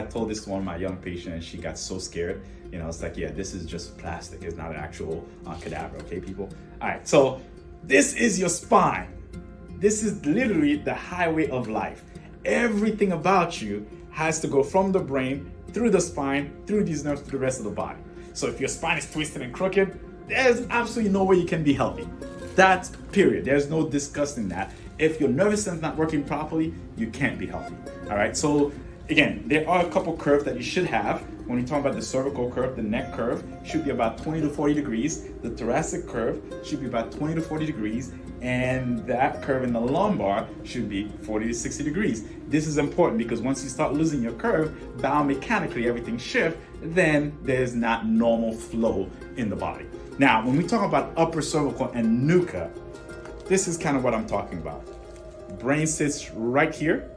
I told this to one of my young patients and she got so scared. It's like, yeah, this is just plastic. It's not an actual cadaver, okay, people? All right, so this is your spine. This is literally the highway of life. Everything about you has to go from the brain, through the spine, through these nerves, to the rest of the body. So if your spine is twisted and crooked, there's absolutely no way you can be healthy. That's period. There's no discussing that. If your nervous system's not working properly, you can't be healthy. All right, so again, there are a couple curves that you should have. When you talk about the cervical curve, the neck curve should be about 20 to 40 degrees. The thoracic curve should be about 20 to 40 degrees. And that curve in the lumbar should be 40 to 60 degrees. This is important because once you start losing your curve, biomechanically everything shifts, then there's not normal flow in the body. Now, when we talk about upper cervical and NUCCA, this is kind of what I'm talking about. Brain sits right here.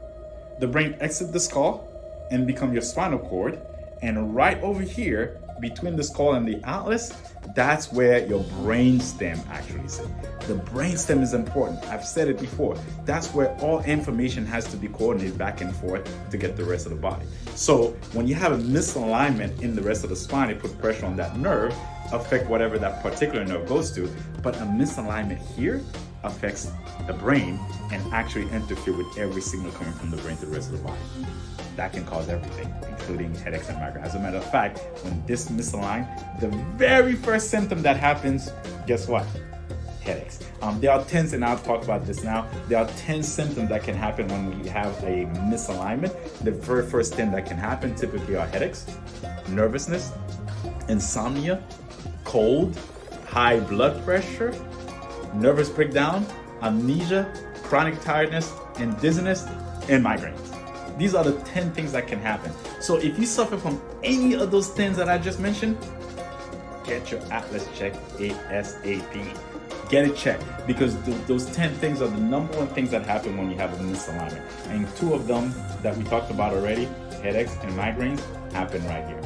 The brain exits the skull and become your spinal cord. And right over here, between the skull and the atlas, that's where your brain stem actually sits. The brain stem is important. I've said it before. That's where all information has to be coordinated back and forth to get the rest of the body. So when you have a misalignment in the rest of the spine, it puts pressure on that nerve, affect whatever that particular nerve goes to. But a misalignment here affects the brain and actually interfere with every signal coming from the brain to the rest of the body. That can cause everything, including headaches and migraine. As a matter of fact, when this misaligned, the very first symptom that happens, guess what? Headaches. There are 10, and I'll talk about this now. There are 10 symptoms that can happen when we have a misalignment. The very first 10 that can happen typically are headaches, nervousness, insomnia, cold, high blood pressure, nervous breakdown, amnesia, chronic tiredness, and dizziness, and migraines. These are the 10 things that can happen. So if you suffer from any of those things that I just mentioned, get your atlas checked ASAP. Get it checked, because those 10 things are the number one things that happen when you have a misalignment. And 2 of them that we talked about already, headaches and migraines, happen right here.